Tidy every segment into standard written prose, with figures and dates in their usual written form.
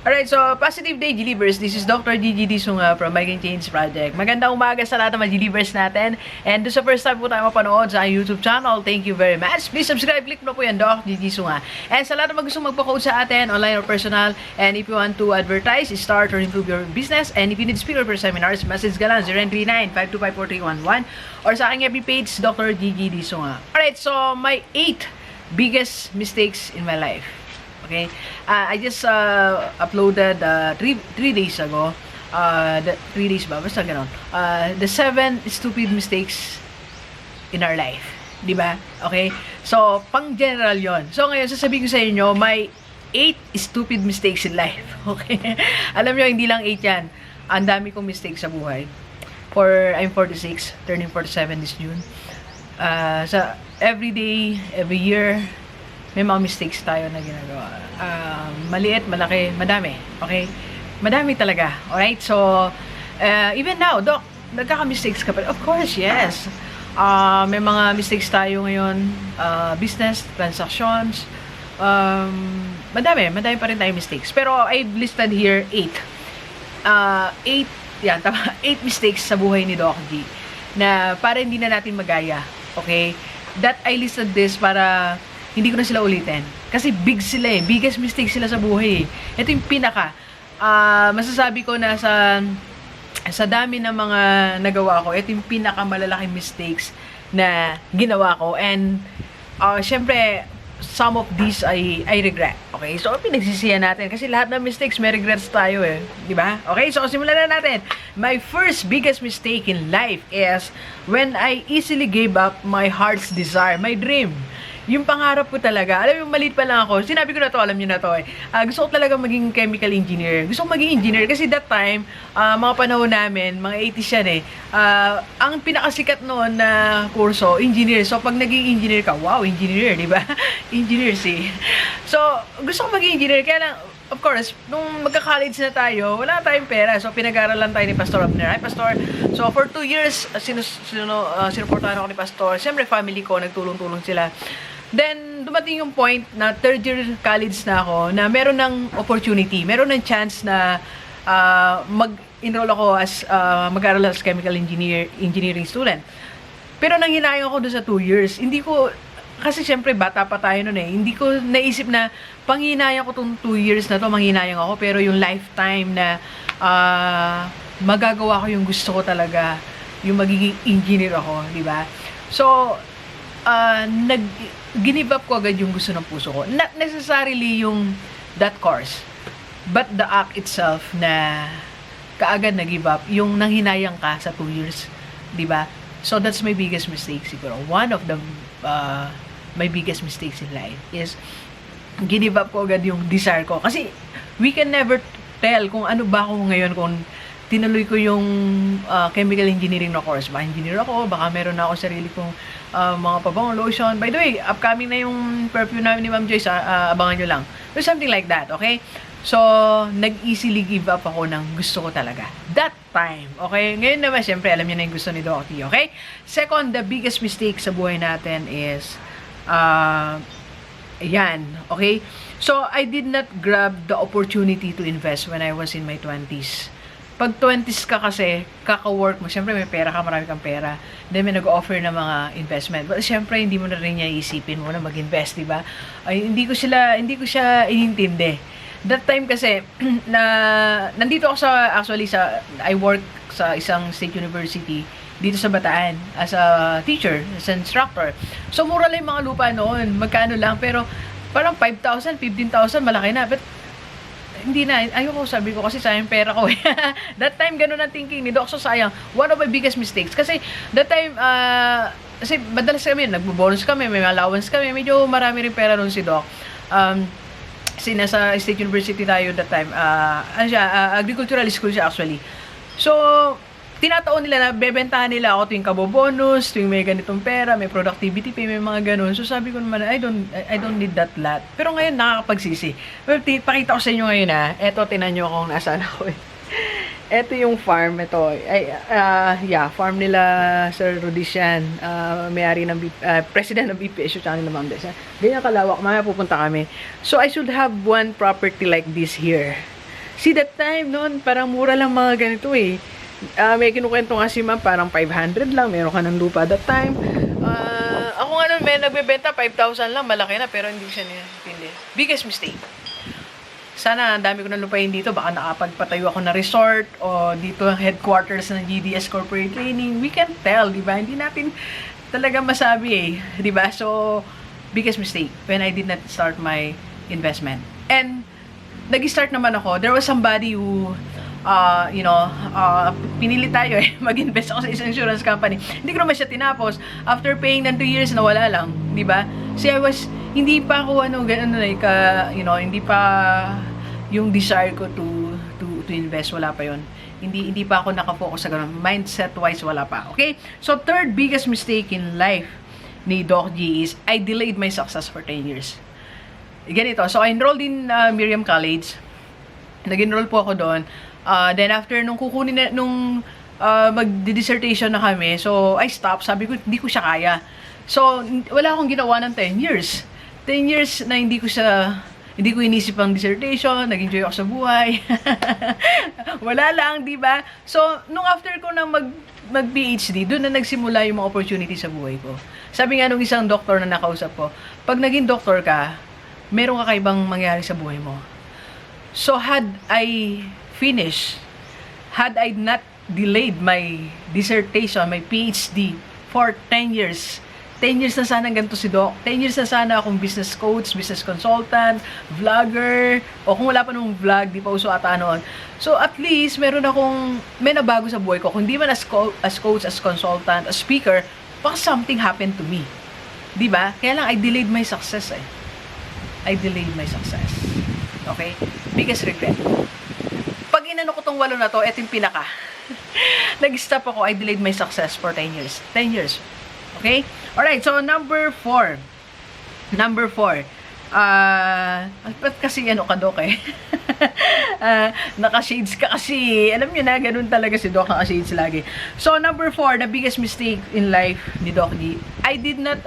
Alright, so positive day, Gilivers. This is Dr. Gigi Sunga from Bike and Change Project. Magandang umaga sa lahat ng mga Gilivers natin. And doon sa first time po tayo mapanood sa YouTube channel, thank you very much. Please subscribe, click mo po yan, Doc Gigi Sunga. And sa lahat ng gusto magpa-code sa atin, online or personal, and if you want to advertise, start or improve your business, and if you need speaker for seminars, message ka lang 0939-525-4311 or sa aking FB page, Dr. Gigi Sunga. Alright, so my 8 biggest mistakes in my life. Okay, I just uploaded 3 days ago. 3 days ba? Basta ganon. The 7 stupid mistakes in our life. Diba? Okay? So, pang general yon. So, ngayon, sasabihin ko sa inyo, my 8 stupid mistakes in life. Okay? Alam nyo, hindi lang 8 yan. Ang dami kong mistakes sa buhay. I'm 46, turning 47 this June. Sa every day, every year, may mga mistakes tayo na ginagawa. Maliit, malaki, madami. Okay? Madami talaga. Alright? So, even now, Doc, nagkaka-mistakes ka pa. Of course, yes. May mga mistakes tayo ngayon. Business, transactions. Madami pa rin tayo mistakes. Pero, I've listed here 8. 8 mistakes sa buhay ni Doc G na para hindi na natin magaya. Okay? That I listed this para hindi ko na sila ulitin. Kasi big sila eh. Biggest mistake sila sa buhay eh. Ito yung pinaka. Masasabi ko na sa dami ng mga nagawa ko, ito yung pinaka malalaking mistakes na ginawa ko. And, syempre, some of these I regret. Okay? So, pinagsisihan natin. Kasi lahat ng mistakes, may regrets tayo eh. Diba? Okay? So, simulan na natin. My first biggest mistake in life is when I easily gave up my heart's desire, my dream. Yung pangarap ko talaga, alam mo, maliit pa lang ako, sinabi ko na to, alam niyo na to eh, gusto ko talaga maging chemical engineer. Gusto ko maging engineer kasi that time, mga panahon namin, mga 80s yan eh, ang pinakasikat noon na kurso, engineer. So, pag naging engineer ka, wow, engineer, di ba? Engineer si. So, gusto ko maging engineer, kaya lang, of course, nung magka-college na tayo, wala tayong pera. So, pinag-aralan tayo ni Pastor Abner. Hi, Pastor. So, for 2 years, sinuportahan ako ni Pastor. Siyempre, family ko, nagtulong-tulong sila. Then, dumating yung point na 3rd year college na ako na meron ng opportunity, meron ng chance na mag-enroll ako as mag-aral as chemical engineering student. Pero nanghinayang ako doon sa 2 years. Hindi ko, kasi syempre bata pa tayo noon eh, hindi ko naisip na panghinayang ko tong 2 years na to, manghinayang ako, pero yung lifetime na magagawa ko yung gusto ko talaga, yung magiging engineer ako, di ba? So, give up ko agad yung gusto ng puso ko. Not necessarily yung that course, but the act itself na kaagad na give up, yung nanghinayang ka sa 2 years, di ba? So, that's my biggest mistake siguro. One of the my biggest mistakes in life is give up ko agad yung desire ko. Kasi, we can never tell kung ano ba ako ngayon, kung tinuloy ko yung chemical engineering na course. Baka engineer ako, baka meron na ako sarili kong mga pabong lotion. By the way, upcoming na yung perfume namin ni Ma'am Joyce, abangan nyo lang. So, something like that, okay? So, nag-easily give up ako ng gusto ko talaga. That time, okay? Ngayon naman, syempre, alam niyo na yung gusto ni Doc T, okay? Second, the biggest mistake sa buhay natin is, yan, okay? So, I did not grab the opportunity to invest when I was in my 20s. Pag 20s ka kasi, kaka-work mo, syempre may pera ka, marami kang pera, then may nag-offer na mga investment. But syempre, hindi mo na rin niya isipin mo na mag-invest, diba? Ay, hindi ko siya inintindi. That time kasi, nandito ako I work sa isang state university, dito sa Bataan, as a teacher, as an instructor. So, mura lang yung mga lupa noon, magkano lang, pero parang 5,000, 15,000, malaki na. But, hindi na, ayoko, sabi ko kasi sayang pera ko eh. That time, ganun ang thinking ni Doc. So, sayang. One of my biggest mistakes. Kasi, that time, kasi madalas kami, nagbo-bonus kami, may allowance kami, medyo marami rin pera nun si Doc. Kasi nasa State University tayo that time. Agricultural school siya actually. So, tinataon nila na bebentahan nila ako tuwing kabobonus, tuwing may ganitong pera, may productivity pay, may mga ganun. So sabi ko naman, I don't need that lot. Pero ngayon nakakapagsisi. Well, pakita ko sa inyo ngayon eto, tinan nyo kung nasaan ako eh. Eto yung farm, ito. Farm nila Sir Rodician, may-ari ng president ng BPSU, tsaka nila Ma'am Des. Ganyan kalawak, mamaya pupunta kami. So I should have one property like this here. See, that time noon, parang mura lang mga ganito eh. May kinukwento nga si ma'am, parang 500 lang, meron ka ng lupa that time. Ako nga nun, may nagbebenta, 5,000 lang, malaki na, pero hindi ko siya nila. Biggest mistake. Sana ang dami ko na lupain dito, baka nakapagpatayo ako na resort o dito ang headquarters ng GDS Corporate Training. We can tell, di ba? Hindi natin talaga masabi eh, di ba? So, biggest mistake when I did not start my investment. And nag-start naman ako. There was somebody who pinili tayo eh, mag-invest ako sa isang insurance company. Hindi ko naman siya tinapos. After paying ng 2 years, nawala lang, di ba? So hindi pa ako, hindi pa yung desire ko to invest, wala pa yon. Hindi pa ako nakafocus sa ganun. Mindset-wise, wala pa. Okay? So, third biggest mistake in life ni Doc G is, I delayed my success for 10 years. Ganito. So, I enrolled in Miriam College. Nag-enroll po ako doon. Then after nung mag-dissertation na kami, so I stopped. Sabi ko, hindi ko siya kaya. So, wala akong ginawa ng 10 years. 10 years na hindi ko inisip ang dissertation, nag-enjoy ako sa buhay. Wala lang, di ba? So, nung after ko na mag-PhD, doon na nagsimula yung mga opportunity sa buhay ko. Sabi nga nung isang doktor na nakausap ko, pag naging doktor ka, meron kakaibang mangyari sa buhay mo. So, had I not delayed my dissertation, my PhD for 10 years, 10 years na sana ganito si Doc, 10 years na sana akong business coach, business consultant, vlogger, o kung wala pa nung vlog, di pa uso ata noon. So, at least, may nabago sa buhay ko. Kung di man as coach, as consultant, as speaker, baka something happened to me. Di ba? Kaya lang, I delayed my success eh. I delayed my success. Okay? Biggest regret. Pag inano ko tong 8 na to, eto yung pinaka. Nag-stop ako, I delayed my success for 10 years. 10 years. Okay? Alright, so number 4. Ba't kasi ka, Doc eh? Naka-shades ka kasi. Alam nyo na, ganun talaga si Doc, naka-shades lagi. So, number 4, the biggest mistake in life ni Doc G, I did not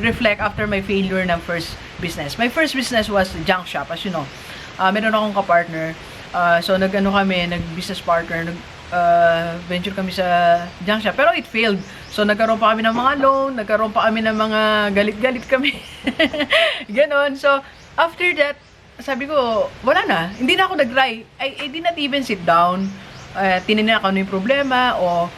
reflect after my failure ng first business. My first business was junk shop, as you know. Meron akong kapartner. So, nag-business partner, venture kami sa junk shop. Pero it failed. So, nagkaroon pa kami ng mga loan, nagkaroon pa kami ng mga galit-galit kami. Ganon. So, after that, sabi ko, wala na. Hindi na ako nag-try. I did not even sit down. Tinignan ako ano yung problema o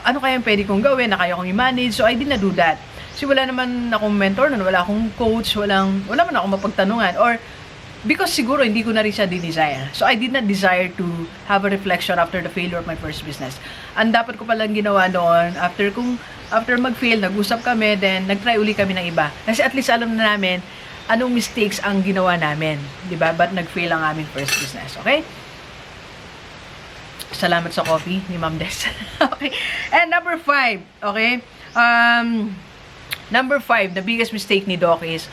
ano kaya yung pwede kong gawin na kaya kong i-manage. So, I did not do that. Kasi wala naman akong mentor nun, wala akong coach, wala man akong mapagtanungan. Or, because siguro hindi ko na rin siya dinesire. So, I did not desire to have a reflection after the failure of my first business. Ang dapat ko palang ginawa noon, after mag-fail, nag-usap kami, then nag-try uli kami ng iba. Kasi at least alam na namin anong mistakes ang ginawa namin. Diba? Ba't nag-fail ang aming first business. Okay? Salamat sa coffee ni Ma'am Des. Okay? And number 5. Okay? Number 5, the biggest mistake ni Doc is,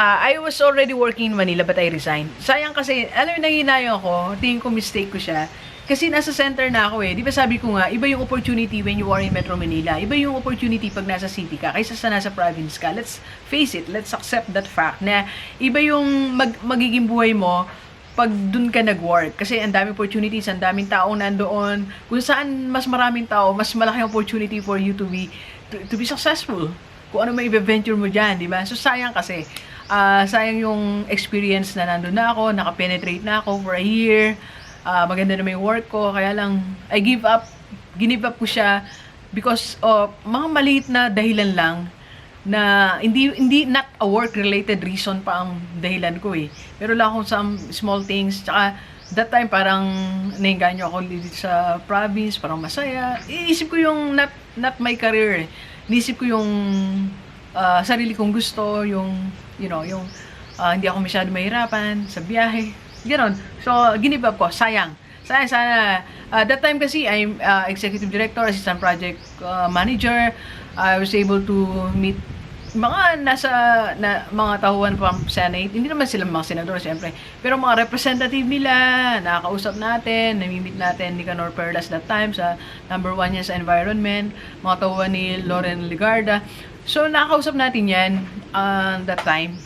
I was already working in Manila but I resigned. Sayang kasi, alam mo, nanginayang ako, tingin ko mistake ko siya. Kasi nasa center na ako eh. Di ba sabi ko nga, iba yung opportunity when you are in Metro Manila. Iba yung opportunity pag nasa city ka kaysa sa nasa province ka. Let's face it, let's accept that fact na iba yung magiging buhay mo pag dun ka nag-work. Kasi ang daming opportunities, ang daming taong nandoon. Kung saan mas maraming tao, mas malaki opportunity for you to be successful. Kung ano may i-venture mo dyan, di ba? So sayang kasi. Sayang yung experience na nandun na ako, nakapenetrate na ako for a year, maganda na may work ko, kaya lang, give up ko siya because mga maliit na dahilan lang na hindi not a work-related reason pa ang dahilan ko eh. Pero lang akong some small things, tsaka that time parang nainganyo ako dito sa province, parang masaya. Iisip ko yung not my career eh. Iisip ko yung sarili kong gusto, yung hindi ako masyado mahirapan sa biyahe. Ganon. So, give up ko. Sayang. Sana. That time kasi, I'm executive director, assistant project manager. I was able to meet mga mga tauhan from Senate. Hindi naman sila mga senador, siyempre. Pero mga representative nila, nakakausap natin, namimit natin ni Canor Perlas that time sa number 1 niya sa environment. Mga tauhan ni Lauren Ligarda. So, nakakausap natin yan that time.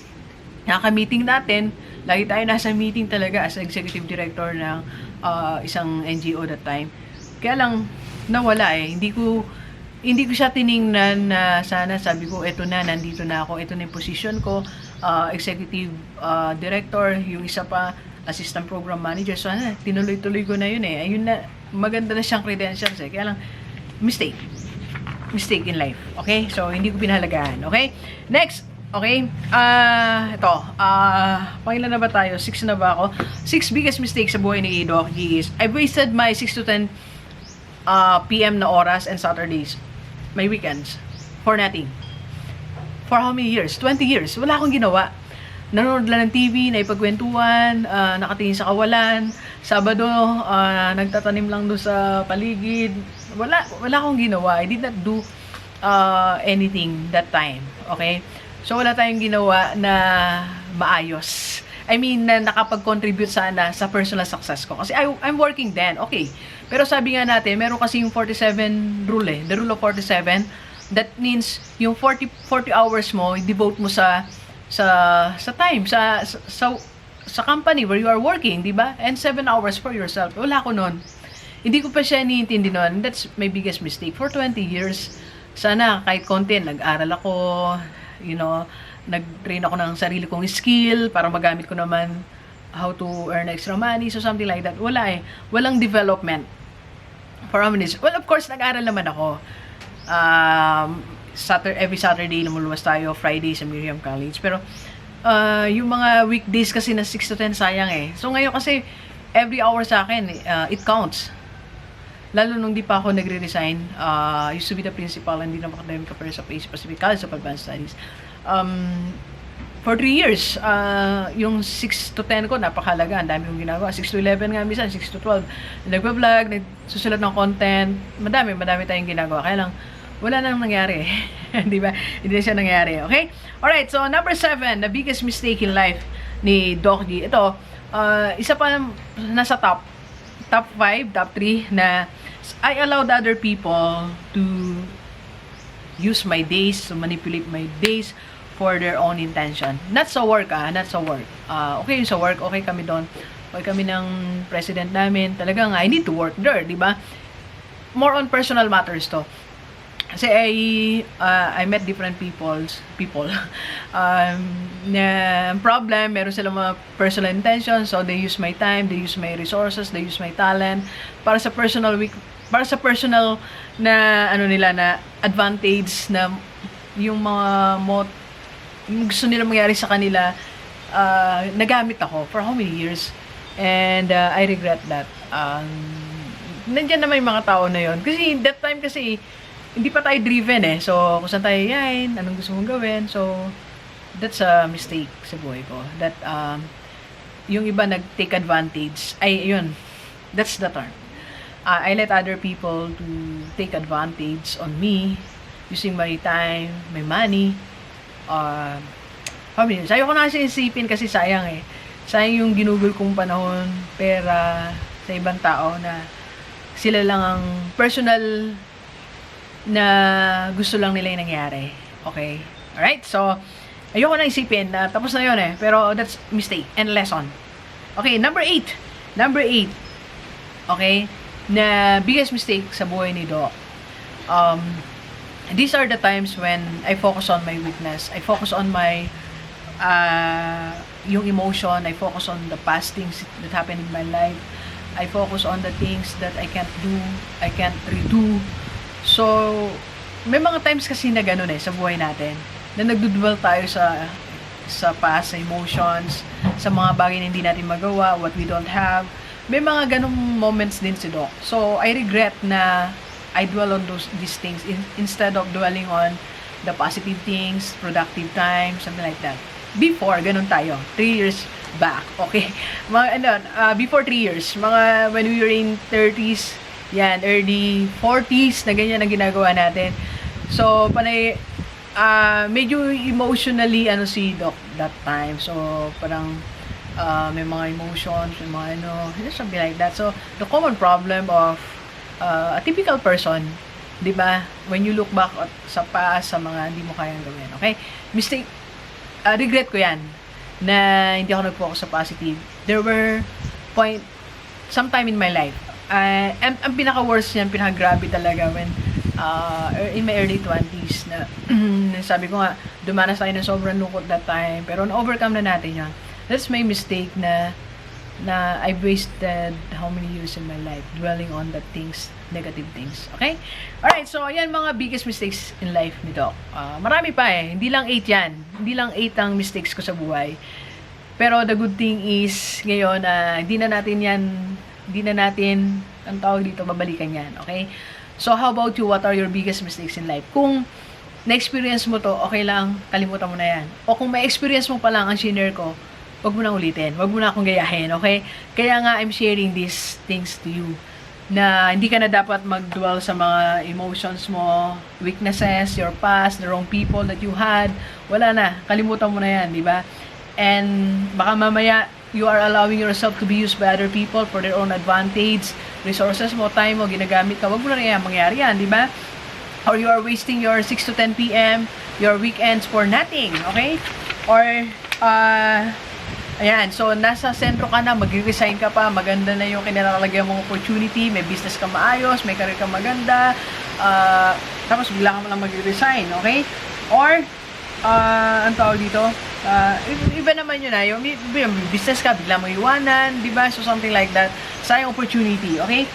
Nakaka-meeting natin. Lagi tayo nasa meeting talaga as executive director ng isang NGO that time. Kaya lang, nawala eh. Hindi ko siya tiningnan na sana sabi ko, eto na, nandito na ako, eto na yung position ko, executive director, yung isa pa, assistant program manager. So, tinuloy-tuloy ko na yun eh. Ayun na, maganda na siyang credentials eh. Kaya lang, mistake in life. Okay? So, hindi ko pinahalagaan. Okay? Next. Okay? Ito. Pangilan na ba tayo? 6 na ba ako? 6 biggest mistakes sa buhay ni Doc Gigi is, I've wasted my 6 to 10 PM na oras and Saturdays. My weekends. For nothing. For how many years? 20 years. Wala akong ginawa. Nanonood lang ng TV, naipagkwentuhan, nakatingin sa kawalan, Sabado, nagtatanim lang doon sa paligid. Wala akong ginawa. I did not do anything that time. Okay? So, wala tayong ginawa na maayos. I mean, na nakapag-contribute sana sa personal success ko. Kasi I'm working then. Okay. Pero sabi nga natin, meron kasi yung 47 rule eh. The rule of 47. That means, yung 40 hours mo, devote mo sa time, sa company where you are working, di ba? And 7 hours for yourself. Wala ko nun. Hindi ko pa siya iniintindi nun. That's my biggest mistake. For 20 years, sana kahit konti, nag-aral ako, nag-train ako ng sarili kong skill para magamit ko naman how to earn extra money, so something like that. Wala eh. Walang development. For how many? Well, of course, nag-aral naman ako. Every Saturday, lumuluwas tayo, Friday sa Miriam College. Pero, yung mga weekdays kasi na 6 to 10, sayang eh. So, ngayon kasi, every hour sa akin, it counts. Lalo nung di pa ako nagre-resign, used to be the principal and din ng academic affairs sa Pacific College of Advanced Studies. For 3 years, yung 6 to 10 ko, napakalaga. Ang dami kong ginagawa. 6 to 11 nga, minsan, 6 to 12. Nagpa-vlog, nagsusulat ng content. Madami tayong ginagawa. Kaya lang, wala nang nangyari. Di ba? Hindi na siya nangyari. Okay? Alright, so number 7, the biggest mistake in life ni Doc G. Ito, isa pa nasa top 5, top 3 na I allowed other people to use my days, to manipulate my days for their own intention. Not sa work, not sa work. Okay yung sa work, okay kami doon. Okay kami ng president namin. Talagang I need to work there, di ba? More on personal matters to. Kasi I met different people na problem, meron silang mga personal intentions, so they use my time, they use my resources, they use my talent para sa personal na nila na advantage na yung mga yung gusto nila mangyari sa kanila, nagamit ako for how many years, and I regret that. Nandiyan na may mga tao na yon kasi that time kasi hindi pa tayo driven eh. So, kung saan tayo yain, anong gusto mong gawin. So, that's a mistake sa buhay ko. That, yung iba nag-take advantage. Yun. That's the term. I let other people to take advantage on me using my time, my money. Sayo ko na kasi isipin kasi sayang eh. Sayang yung ginugol kong panahon, pera sa ibang tao na sila lang ang personal na gusto lang nila yung nangyari. Okay? Alright? So, ayoko na isipin na tapos na yun eh. Pero that's mistake and lesson. Okay, number 8. Okay? Na biggest mistake sa buhay ni Doc. These are the times when I focus on my weakness. I focus on my yung emotion. I focus on the past things that happened in my life. I focus on the things that I can't do, I can't redo. So, may mga times kasi na gano'n sa buhay natin, na nagdudwell tayo sa past, sa emotions, sa mga bagay na hindi natin magawa, what we don't have. May mga ganong moments din si Doc. So, I regret na I dwell on these things instead of dwelling on the positive things, productive time, something like that. Before, ganun tayo. 3 years back. Okay? Before 3 years. Mga when we were in 30s, yan, early 40s, na ganyan ang ginagawa natin. So, panay, medyo emotionally, si Doc that time. So, parang, may mga emotions, may mga something like that. So, the common problem of a typical person, di ba? When you look back sa past, sa mga hindi mo kayang gawin. Okay? Mistake, regret ko yan. na hindi ako nag-focus sa positive. There were sometime in my life, ang pinaka-worst niyan, pinaka-grabe talaga when in my early 20s na sabi ko nga, dumanas tayo ng sobrang lungkot that time, pero na-overcome na natin yan. That's my mistake na I've wasted how many years in my life dwelling on the things, negative things. Okay? Alright, so ayan mga biggest mistakes in life ni Doc. Marami pa hindi lang 8 yan. Hindi lang 8 ang mistakes ko sa buhay. Pero the good thing is, ngayon, hindi na natin, ang tawag dito, babalikan yan. Okay? So, how about you? What are your biggest mistakes in life? Kung na-experience mo to, okay lang, kalimutan mo na yan. O kung may experience mo pa lang ang share ko, wag mo na ulitin. Wag mo na akong gayahin, okay? Kaya nga, I'm sharing these things to you. Na hindi ka na dapat mag-dwell sa mga emotions mo, weaknesses, your past, the wrong people that you had. Wala na. Kalimutan mo na yan, di ba? And baka mamaya, you are allowing yourself to be used by other people for their own advantage. Resources mo, time mo, ginagamit ka. Wag mo na yan mangyari yan, di ba? Or you are wasting your 6 to 10 p.m., your weekends for nothing, okay? Or, ayan, so nasa sentro ka na, mag-resign ka pa, maganda na yung kinalalagyan mong opportunity, may business ka maayos, may career ka maganda, tapos bigla ka mo lang mag-resign, okay? Or, ang tawag dito, iba naman yun yung business ka, bigla mo iwanan, di ba? So something like that, sayang opportunity, okay?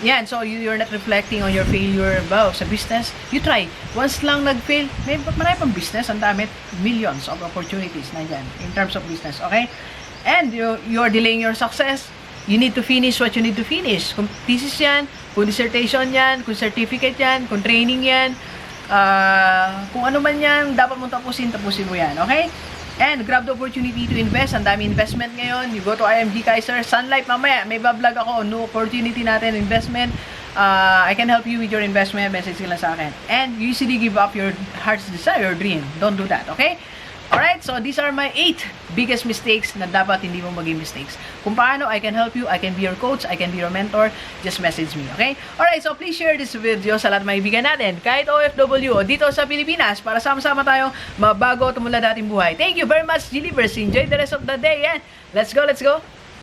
Yan, so you're not reflecting on your failure sa business. You try. Once lang nag-fail, may marami pang business, ang dami, millions of opportunities na dyan in terms of business, okay? And you're delaying your success. You need to finish what you need to finish. Kung thesis yan, kung dissertation yan, kung certificate yan, kung training yan, kung ano man yan, dapat mong tapusin mo yan, okay? And grab the opportunity to invest. Ang dami investment ngayon. You go to IMG Kaiser, Sunlight mamaya. May bablog ako. No opportunity natin, investment. I can help you with your investment. Message sila sa akin. And you easily give up your heart's desire, your dream. Don't do that, okay? Alright, so these are my 8 biggest mistakes na dapat hindi mo maging mistakes. Kung paano I can help you, I can be your coach, I can be your mentor, just message me, okay? Alright, so please share this video sa lahat ng maibigan natin, kahit OFW o dito sa Pilipinas, para sama-sama tayong mabago at tumulad ating buhay. Thank you very much, Gilivers. Enjoy the rest of the day, and let's go, let's go!